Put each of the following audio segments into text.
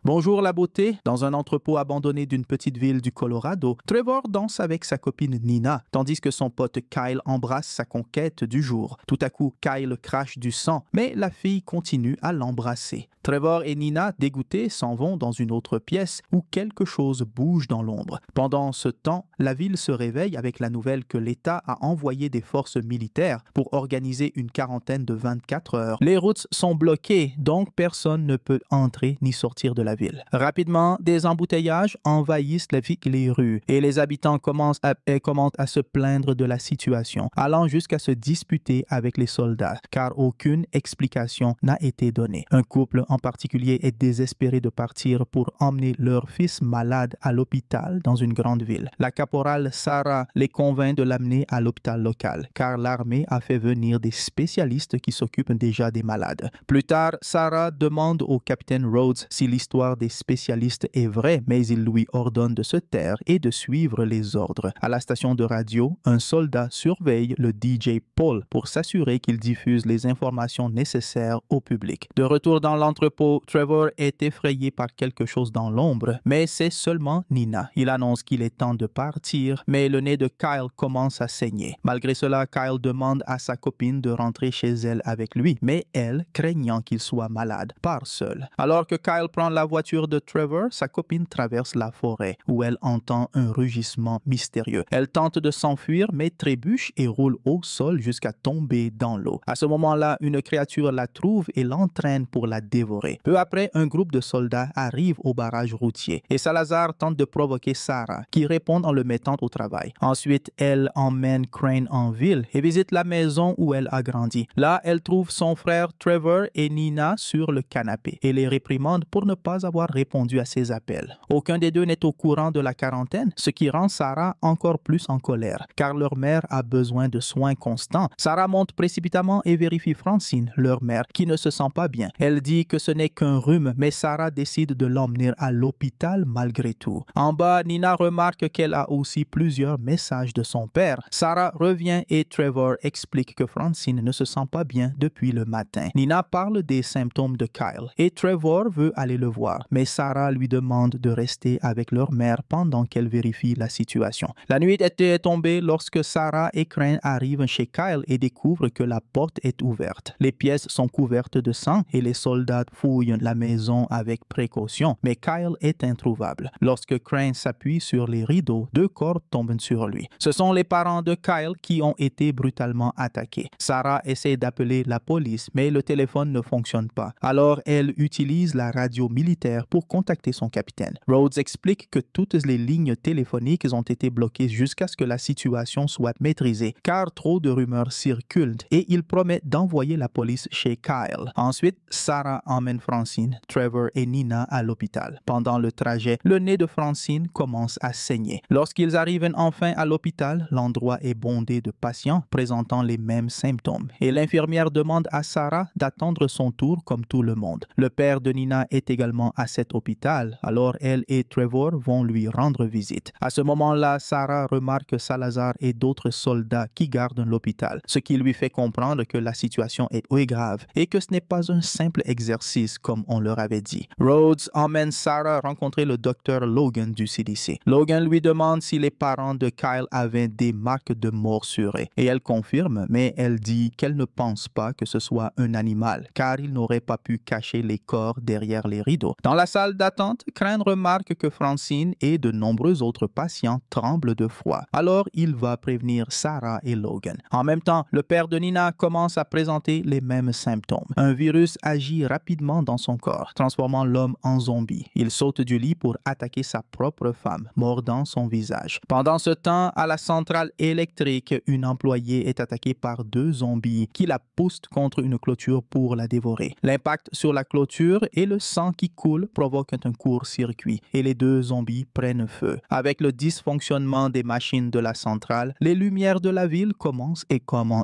Bonjour la beauté. Dans un entrepôt abandonné d'une petite ville du Colorado, Trevor danse avec sa copine Nina, tandis que son pote Kyle embrasse sa conquête du jour. Tout à coup, Kyle crache du sang, mais la fille continue à l'embrasser. Trevor et Nina, dégoûtés, s'en vont dans une autre pièce où quelque chose bouge dans l'ombre. Pendant ce temps, la ville se réveille avec la nouvelle que l'État a envoyé des forces militaires pour organiser une quarantaine de 24 heures. Les routes sont bloquées, donc personne ne peut entrer ni sortir de la ville. Rapidement, des embouteillages envahissent les rues et les habitants commencent à se plaindre de la situation, allant jusqu'à se disputer avec les soldats, car aucune explication n'a été donnée. Un couple en particulier est désespéré de partir pour emmener leur fils malade à l'hôpital dans une grande ville. La caporale Sarah les convainc de l'amener à l'hôpital local, car l'armée a fait venir des spécialistes qui s'occupent déjà des malades. Plus tard, Sarah demande au capitaine Rhodes si l'histoire des spécialistes est vraie, mais il lui ordonne de se taire et de suivre les ordres. À la station de radio, un soldat surveille le DJ Paul pour s'assurer qu'il diffuse les informations nécessaires au public. De retour dans l'entrepôt, Trevor est effrayé par quelque chose dans l'ombre, mais c'est seulement Nina. Il annonce qu'il est temps de partir, mais le nez de Kyle commence à saigner. Malgré cela, Kyle demande à sa copine de rentrer chez elle avec lui, mais elle, craignant qu'il soit malade, part seule. Alors que Kyle prend la voiture de Trevor, sa copine traverse la forêt, où elle entend un rugissement mystérieux. Elle tente de s'enfuir, mais trébuche et roule au sol jusqu'à tomber dans l'eau. À ce moment-là, une créature la trouve et l'entraîne pour la dévorer. Peu après, un groupe de soldats arrive au barrage routier et Salazar tente de provoquer Sarah, qui répond en le mettant au travail. Ensuite, elle emmène Crane en ville et visite la maison où elle a grandi. Là, elle trouve son frère Trevor et Nina sur le canapé et les réprimande pour ne pas avoir répondu à ses appels. Aucun des deux n'est au courant de la quarantaine, ce qui rend Sarah encore plus en colère, car leur mère a besoin de soins constants. Sarah monte précipitamment et vérifie Francine, leur mère, qui ne se sent pas bien. Elle dit que ce n'est qu'un rhume, mais Sarah décide de l'emmener à l'hôpital malgré tout. En bas, Nina remarque qu'elle a aussi plusieurs messages de son père. Sarah revient et Trevor explique que Francine ne se sent pas bien depuis le matin. Nina parle des symptômes de Kyle et Trevor veut aller le voir, mais Sarah lui demande de rester avec leur mère pendant qu'elle vérifie la situation. La nuit était tombée lorsque Sarah et Crane arrivent chez Kyle et découvrent que la porte est ouverte. Les pièces sont couvertes de sang et les soldats fouillent la maison avec précaution, mais Kyle est introuvable. Lorsque Crane s'appuie sur les rideaux, deux corps tombent sur lui. Ce sont les parents de Kyle qui ont été brutalement attaqués. Sarah essaie d'appeler la police, mais le téléphone ne fonctionne pas. Alors, elle utilise la radio militaire pour contacter son capitaine. Rhodes explique que toutes les lignes téléphoniques ont été bloquées jusqu'à ce que la situation soit maîtrisée, car trop de rumeurs circulent, et il promet d'envoyer la police chez Kyle. Ensuite, Sarah emmène Francine, Trevor et Nina à l'hôpital. Pendant le trajet, le nez de Francine commence à saigner. Lorsqu'ils arrivent enfin à l'hôpital, l'endroit est bondé de patients présentant les mêmes symptômes, et l'infirmière demande à Sarah d'attendre son tour comme tout le monde. Le père de Nina est également à cet hôpital, alors elle et Trevor vont lui rendre visite. À ce moment-là, Sarah remarque Salazar et d'autres soldats qui gardent l'hôpital, ce qui lui fait comprendre que la situation est grave et que ce n'est pas un simple exercice comme on leur avait dit. Rhodes emmène Sarah rencontrer le docteur Logan du CDC. Logan lui demande si les parents de Kyle avaient des marques de morsure et elle confirme, mais elle dit qu'elle ne pense pas que ce soit un animal, car il n'aurait pas pu cacher les corps derrière les rideaux. Dans la salle d'attente, Crane remarque que Francine et de nombreux autres patients tremblent de froid. Alors, il va prévenir Sarah et Logan. En même temps, le père de Nina commence à présenter les mêmes symptômes. Un virus agit rapidement dans son corps, transformant l'homme en zombie. Il saute du lit pour attaquer sa propre femme, mordant son visage. Pendant ce temps, à la centrale électrique, une employée est attaquée par deux zombies qui la poussent contre une clôture pour la dévorer. L'impact sur la clôture et le sang qui coule provoquent un court-circuit et les deux zombies prennent feu. Avec le dysfonctionnement des machines de la centrale, les lumières de la ville commencent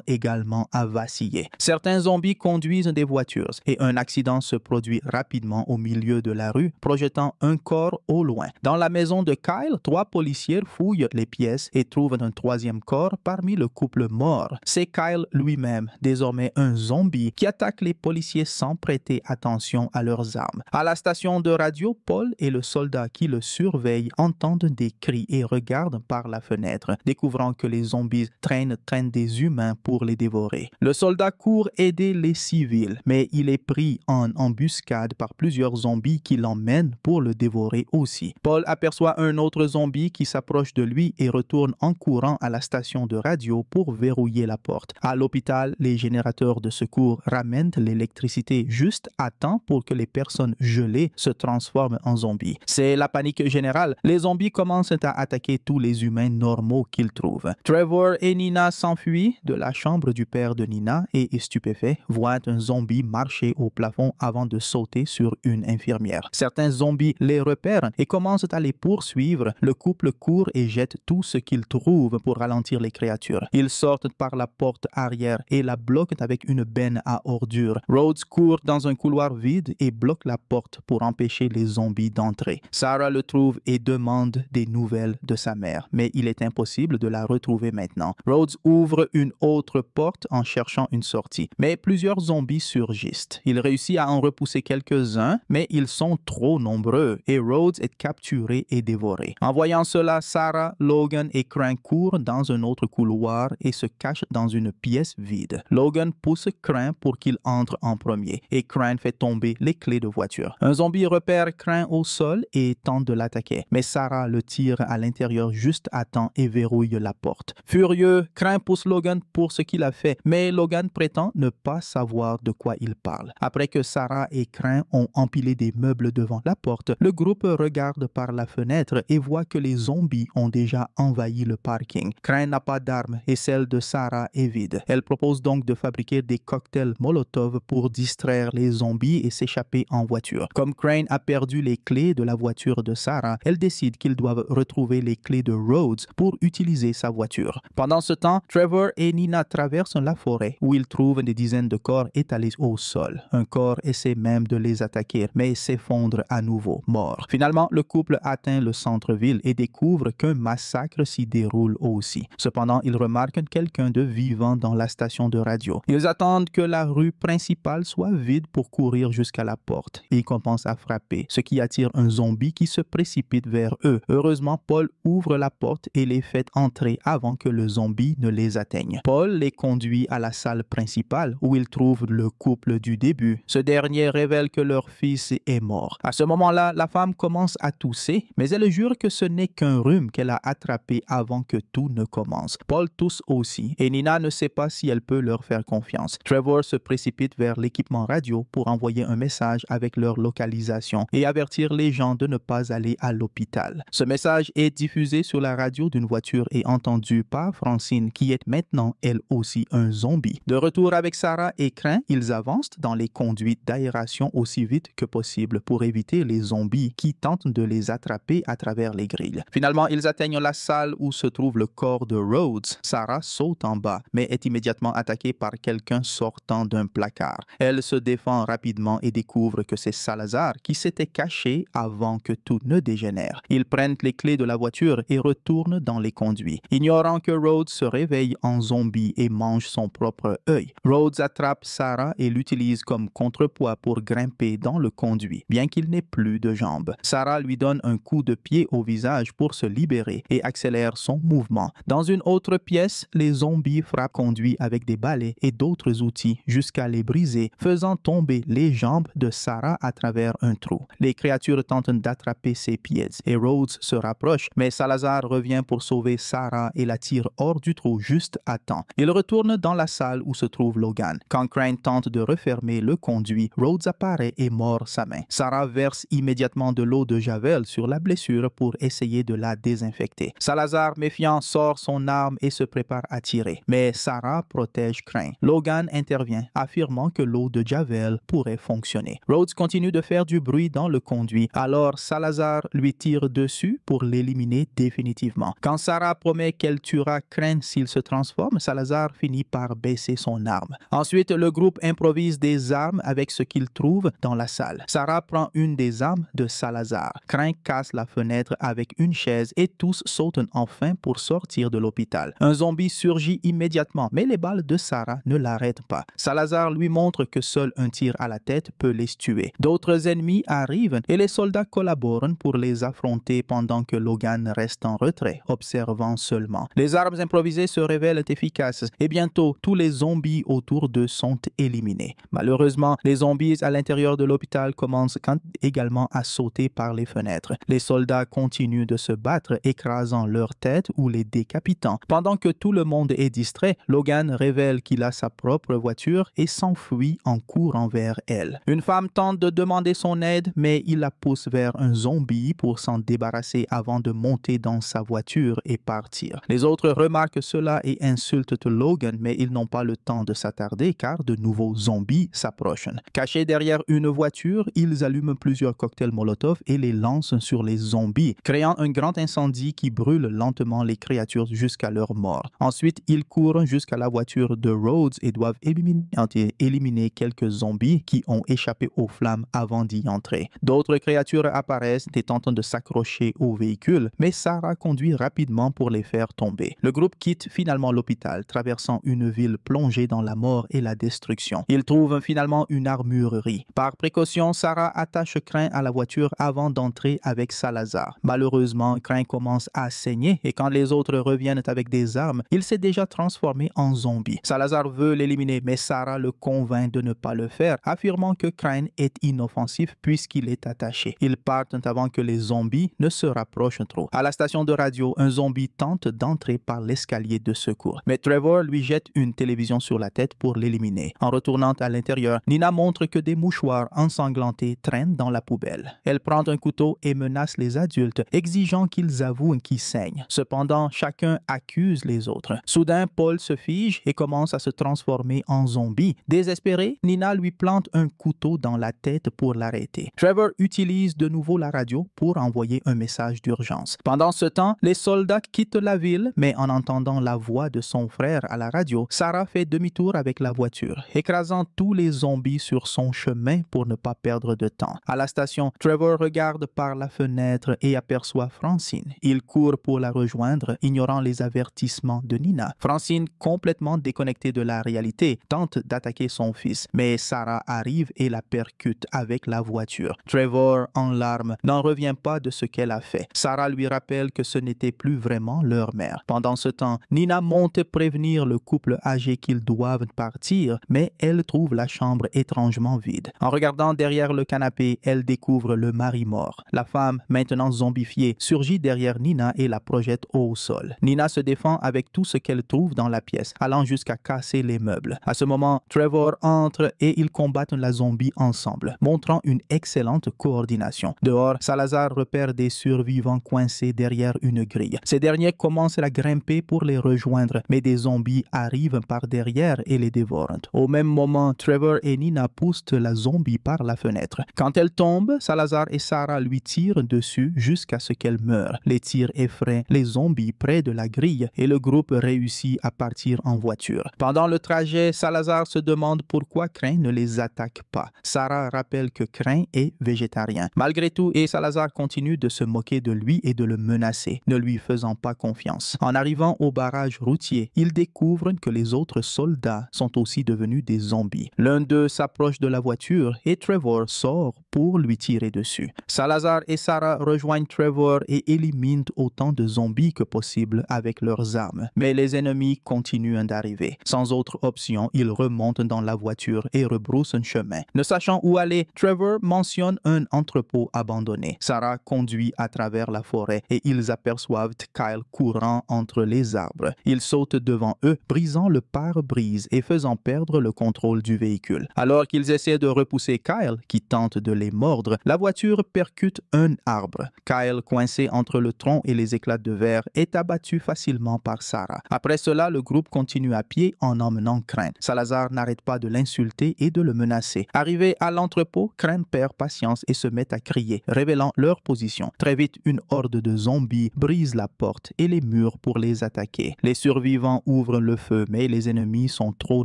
également à vaciller. Certains zombies conduisent des voitures et un accident se produit rapidement au milieu de la rue, projetant un corps au loin. Dans la maison de Kyle, 3 policiers fouillent les pièces et trouvent un troisième corps parmi le couple mort. C'est Kyle lui-même, désormais un zombie, qui attaque les policiers sans prêter attention à leurs armes. À la station station de radio, Paul et le soldat qui le surveille entendent des cris et regardent par la fenêtre, découvrant que les zombies traînent des humains pour les dévorer. Le soldat court aider les civils, mais il est pris en embuscade par plusieurs zombies qui l'emmènent pour le dévorer aussi. Paul aperçoit un autre zombie qui s'approche de lui et retourne en courant à la station de radio pour verrouiller la porte. À l'hôpital, les générateurs de secours ramènent l'électricité juste à temps pour que les personnes gelées se transforment en zombies. C'est la panique générale. Les zombies commencent à attaquer tous les humains normaux qu'ils trouvent. Trevor et Nina s'enfuient de la chambre du père de Nina et, stupéfaits, voient un zombie marcher au plafond avant de sauter sur une infirmière. Certains zombies les repèrent et commencent à les poursuivre. Le couple court et jette tout ce qu'ils trouvent pour ralentir les créatures. Ils sortent par la porte arrière et la bloquent avec une benne à ordures. Rhodes court dans un couloir vide et bloque la porte pour empêcher les zombies d'entrer. Sarah le trouve et demande des nouvelles de sa mère, mais il est impossible de la retrouver maintenant. Rhodes ouvre une autre porte en cherchant une sortie, mais plusieurs zombies surgissent. Il réussit à en repousser quelques-uns, mais ils sont trop nombreux et Rhodes est capturé et dévoré. En voyant cela, Sarah, Logan et Crank courent dans un autre couloir et se cachent dans une pièce vide. Logan pousse Crank pour qu'il entre en premier et Crank fait tomber les clés de voiture. Un zombie repère Crank au sol et tente de l'attaquer, mais Sarah le tire à l'intérieur juste à temps et verrouille la porte. Furieux, Crank pousse Logan pour ce qu'il a fait, mais Logan prétend ne pas savoir de quoi il parle. Après que Sarah et Crank ont empilé des meubles devant la porte, le groupe regarde par la fenêtre et voit que les zombies ont déjà envahi le parking. Crank n'a pas d'arme et celle de Sarah est vide. Elle propose donc de fabriquer des cocktails Molotov pour distraire les zombies et s'échapper en voiture. Comme Crank a perdu les clés de la voiture de Sarah, elle décide qu'ils doivent retrouver les clés de Rhodes pour utiliser sa voiture. Pendant ce temps, Trevor et Nina traversent la forêt où ils trouvent des dizaines de corps étalés au sol. Un corps essaie même de les attaquer, mais s'effondre à nouveau, mort. Finalement, le couple atteint le centre-ville et découvre qu'un massacre s'y déroule aussi. Cependant, ils remarquent quelqu'un de vivant dans la station de radio. Ils attendent que la rue principale soit vide pour courir jusqu'à la porte. Ils commencent à frapper, ce qui attire un zombie qui se précipite vers eux. Heureusement, Paul ouvre la porte et les fait entrer avant que le zombie ne les atteigne. Paul les conduit à la salle principale où ils trouvent le couple du début. Ce dernier révèle que leur fils est mort. À ce moment-là, la femme commence à tousser, mais elle jure que ce n'est qu'un rhume qu'elle a attrapé avant que tout ne commence. Paul tousse aussi et Nina ne sait pas si elle peut leur faire confiance. Trevor se précipite vers l'équipement radio pour envoyer un message avec leur localisation et avertir les gens de ne pas aller à l'hôpital. Ce message est diffusé sur la radio d'une voiture et entendu par Francine qui est maintenant elle aussi un zombie. De retour avec Sarah et Crank, ils avancent dans les conduites d'aération aussi vite que possible pour éviter les zombies qui tentent de les attraper à travers les grilles. Finalement, ils atteignent la salle où se trouve le corps de Rhodes. Sarah saute en bas, mais est immédiatement attaquée par quelqu'un sortant d'un placard. Elle se défend rapidement et découvre que c'est Salazar qui s'était caché avant que tout ne dégénère. Ils prennent les clés de la voiture et retournent dans les conduits, ignorant que Rhodes se réveille en zombie et mange son propre œil. Rhodes attrape Sarah et l'utilise comme contrepoids pour grimper dans le conduit, bien qu'il n'ait plus de jambes. Sarah lui donne un coup de pied au visage pour se libérer et accélère son mouvement. Dans une autre pièce, les zombies frappent conduit avec des balais et d'autres outils jusqu'à les briser, faisant tomber les jambes de Sarah à travers un trou. Les créatures tentent d'attraper ses pieds et Rhodes se rapproche, mais Salazar revient pour sauver Sarah et la tire hors du trou juste à temps. Il retourne dans la salle où se trouve Logan. Quand Crank tente de refermer le conduit, Rhodes apparaît et mord sa main. Sarah verse immédiatement de l'eau de Javel sur la blessure pour essayer de la désinfecter. Salazar, méfiant, sort son arme et se prépare à tirer, mais Sarah protège Crank. Logan intervient, affirmant que l'eau de Javel pourrait fonctionner. Rhodes continue de faire du bruit dans le conduit, alors Salazar lui tire dessus pour l'éliminer définitivement. Quand Sarah promet qu'elle tuera Crank s'il se transforme, Salazar finit par baisser son arme. Ensuite, le groupe improvise des armes avec ce qu'il trouve dans la salle. Sarah prend une des armes de Salazar. Crank casse la fenêtre avec une chaise et tous sautent enfin pour sortir de l'hôpital. Un zombie surgit immédiatement, mais les balles de Sarah ne l'arrêtent pas. Salazar lui montre que seul un tir à la tête peut les tuer. D'autres d'autres ennemis arrivent et les soldats collaborent pour les affronter pendant que Logan reste en retrait, observant seulement. Les armes improvisées se révèlent efficaces et bientôt tous les zombies autour d'eux sont éliminés. Malheureusement, les zombies à l'intérieur de l'hôpital commencent également à sauter par les fenêtres. Les soldats continuent de se battre, écrasant leurs têtes ou les décapitant. Pendant que tout le monde est distrait, Logan révèle qu'il a sa propre voiture et s'enfuit en courant vers elle. Une femme tente de demander son aide, mais il la pousse vers un zombie pour s'en débarrasser avant de monter dans sa voiture et partir. Les autres remarquent cela et insultent Logan, mais ils n'ont pas le temps de s'attarder car de nouveaux zombies s'approchent. Cachés derrière une voiture, ils allument plusieurs cocktails Molotov et les lancent sur les zombies, créant un grand incendie qui brûle lentement les créatures jusqu'à leur mort. Ensuite, ils courent jusqu'à la voiture de Rhodes et doivent éliminer quelques zombies qui ont échappé aux flammes avant d'y entrer. D'autres créatures apparaissent et tentent de s'accrocher au véhicule, mais Sarah conduit rapidement pour les faire tomber. Le groupe quitte finalement l'hôpital, traversant une ville plongée dans la mort et la destruction. Ils trouvent finalement une armurerie. Par précaution, Sarah attache Crane à la voiture avant d'entrer avec Salazar. Malheureusement, Crane commence à saigner et quand les autres reviennent avec des armes, il s'est déjà transformé en zombie. Salazar veut l'éliminer, mais Sarah le convainc de ne pas le faire, affirmant que Crane est inoffensif puisqu'il est attaché. Ils partent avant que les zombies ne se rapprochent trop. À la station de radio, un zombie tente d'entrer par l'escalier de secours, mais Trevor lui jette une télévision sur la tête pour l'éliminer. En retournant à l'intérieur, Nina montre que des mouchoirs ensanglantés traînent dans la poubelle. Elle prend un couteau et menace les adultes, exigeant qu'ils avouent qu'ils saignent. Cependant, chacun accuse les autres. Soudain, Paul se fige et commence à se transformer en zombie. Désespérée, Nina lui plante un couteau dans la tête pour l'arrêter. Trevor utilise de nouveau la radio pour envoyer un message d'urgence. Pendant ce temps, les soldats quittent la ville, mais en entendant la voix de son frère à la radio, Sarah fait demi-tour avec la voiture, écrasant tous les zombies sur son chemin pour ne pas perdre de temps. À la station, Trevor regarde par la fenêtre et aperçoit Francine. Il court pour la rejoindre, ignorant les avertissements de Nina. Francine, complètement déconnectée de la réalité, tente d'attaquer son fils, mais Sarah arrive et la percute avec la voiture. Trevor, en larmes, n'en revient pas de ce qu'elle a fait. Sarah lui rappelle que ce n'était plus vraiment leur mère. Pendant ce temps, Nina monte prévenir le couple âgé qu'ils doivent partir, mais elle trouve la chambre étrangement vide. En regardant derrière le canapé, elle découvre le mari mort. La femme, maintenant zombifiée, surgit derrière Nina et la projette au sol. Nina se défend avec tout ce qu'elle trouve dans la pièce, allant jusqu'à casser les meubles. À ce moment, Trevor entre et ils combattent la zombie ensemble, montrant une excellente coordination. Dehors, Salazar repère des survivants coincés derrière une grille. Ces derniers commencent à grimper pour les rejoindre, mais des zombies arrivent par derrière et les dévorent. Au même moment, Trevor et Nina poussent la zombie par la fenêtre. Quand elle tombe, Salazar et Sarah lui tirent dessus jusqu'à ce qu'elle meure. Les tirs effraient les zombies près de la grille et le groupe réussit à partir en voiture. Pendant le trajet, Salazar se demande pourquoi Crane ne les attaque pas. Sarah rappelle que Crane est végétarien. Malgré tout, et Salazar continue de se moquer de lui et de le menacer, ne lui faisant pas confiance. En arrivant au barrage routier, ils découvrent que les autres soldats sont aussi devenus des zombies. L'un d'eux s'approche de la voiture et Trevor sort pour lui tirer dessus. Salazar et Sarah rejoignent Trevor et éliminent autant de zombies que possible avec leurs armes. Mais les ennemis continuent d'arriver. Sans autre option, ils remontent dans la voiture et rebroussent un chemin. Ne sachant où aller, Trevor mentionne un entrepôt abandonné. Sarah conduit à travers la forêt et ils aperçoivent Kyle courant entre les arbres. Il saute devant eux, brisant le pare-brise et faisant perdre le contrôle du véhicule. Alors qu'ils essaient de repousser Kyle, qui tente de les mordre, la voiture percute un arbre. Kyle, coincé entre le tronc et les éclats de verre, est abattu facilement par Sarah. Après cela, le groupe continue à pied en emmenant Crane. Salazar n'arrête pas de l'insulter et de le menacer. Arrivé à l'entrepôt, Crane perd patience et se met à crier, révélant leur position. Très vite, une horde de zombies brise la porte et les murs pour les attaquer. Les survivants ouvrent le feu, mais les ennemis sont trop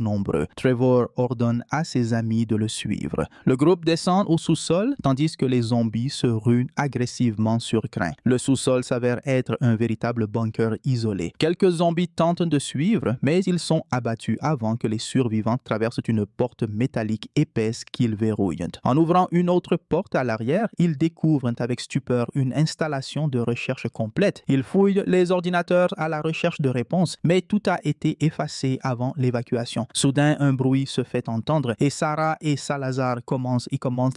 nombreux. Trevor ordonne à ses amis de le suivre. Le groupe descend au sous-sol, tandis que les zombies se ruent agressivement sur Crane. Le sous-sol s'avère être un véritable bunker isolé. Quelques zombies tentent de suivre, mais ils sont abattus avant que les survivants traversent une porte métallique épaisse qu'ils verrouillent. En ouvrant ouvrant une autre porte à l'arrière, ils découvrent avec stupeur une installation de recherche complète. Ils fouillent les ordinateurs à la recherche de réponses, mais tout a été effacé avant l'évacuation. Soudain, un bruit se fait entendre et Sarah et Salazar commencent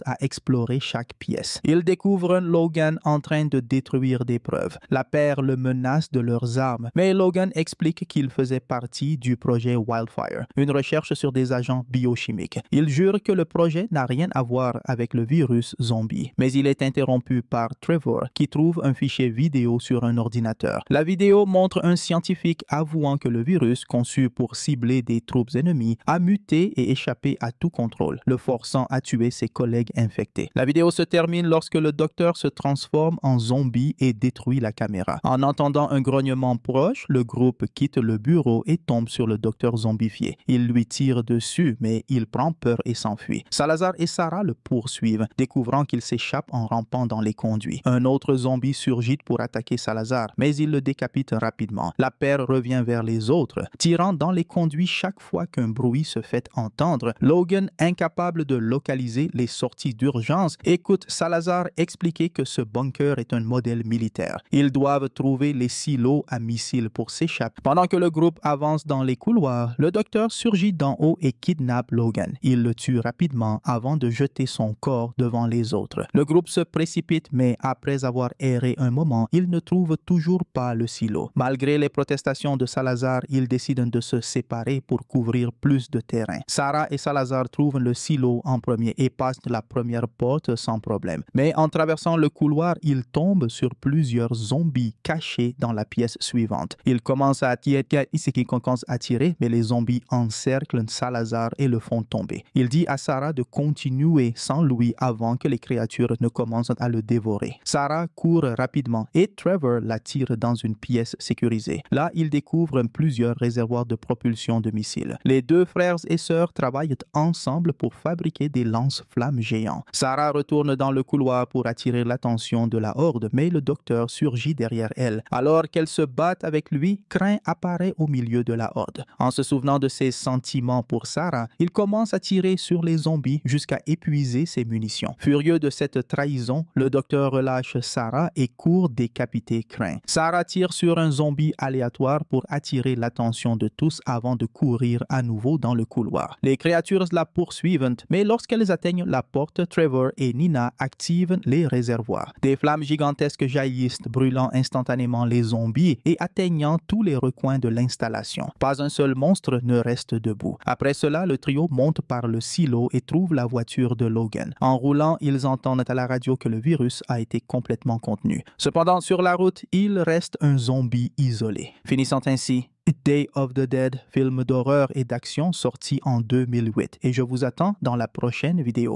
à explorer chaque pièce. Ils découvrent Logan en train de détruire des preuves. La paire le menace de leurs armes, mais Logan explique qu'il faisait partie du projet Wildfire, une recherche sur des agents biochimiques. Il jure que le projet n'a rien à voir avec le virus zombie, mais il est interrompu par Trevor qui trouve un fichier vidéo sur un ordinateur. La vidéo montre un scientifique avouant que le virus, conçu pour cibler des troupes ennemies, a muté et échappé à tout contrôle, le forçant à tuer ses collègues infectés. La vidéo se termine lorsque le docteur se transforme en zombie et détruit la caméra. En entendant un grognement proche, le groupe quitte le bureau et tombe sur le docteur zombifié. Il lui tire dessus, mais il prend peur et s'enfuit. Salazar et Sarah le poursuivent, découvrant qu'il s'échappe en rampant dans les conduits. Un autre zombie surgit pour attaquer Salazar, mais il le décapite rapidement. La paire revient vers les autres, tirant dans les conduits chaque fois qu'un bruit se fait entendre. Logan, incapable de localiser les sorties d'urgence, écoute Salazar expliquer que ce bunker est un modèle militaire. Ils doivent trouver les silos à missiles pour s'échapper. Pendant que le groupe avance dans les couloirs, le docteur surgit d'en haut et kidnappe Logan. Il le tue rapidement avant de jeter son corps devant les autres. Le groupe se précipite, mais après avoir erré un moment, il ne trouve toujours pas le silo. Malgré les protestations de Salazar, ils décident de se séparer pour couvrir plus de terrain. Sarah et Salazar trouvent le silo en premier et passent la première porte sans problème. Mais en traversant le couloir, ils tombent sur plusieurs zombies cachés dans la pièce suivante. Ils commencent à tirer, mais les zombies encerclent Salazar et le font tomber. Il dit à Sarah de continuer sans lui avant que les créatures ne commencent à le dévorer. Sarah court rapidement et Trevor la tire dans une pièce sécurisée. Là, il découvre plusieurs réservoirs de propulsion de missiles. Les deux frères et sœurs travaillent ensemble pour fabriquer des lance-flammes géants. Sarah retourne dans le couloir pour attirer l'attention de la horde, mais le docteur surgit derrière elle. Alors qu'elle se bat avec lui, Crain apparaît au milieu de la horde. En se souvenant de ses sentiments pour Sarah, il commence à tirer sur les zombies jusqu'à épuiser ses munitions. Furieux de cette trahison, le docteur relâche Sarah et court décapiter Crain. Sarah tire sur un zombie aléatoire pour attirer l'attention de tous avant de courir à nouveau dans le couloir. Les créatures la poursuivent, mais lorsqu'elles atteignent la porte, Trevor et Nina activent les réservoirs. Des flammes gigantesques jaillissent, brûlant instantanément les zombies et atteignant tous les recoins de l'installation. Pas un seul monstre ne reste debout. Après cela, le trio monte par le silo et trouve la voiture de Logan. En roulant, ils entendent à la radio que le virus a été complètement contenu. Cependant, sur la route, il reste un zombie isolé. Finissant ainsi Day of the Dead, film d'horreur et d'action sorti en 2008. Et je vous attends dans la prochaine vidéo.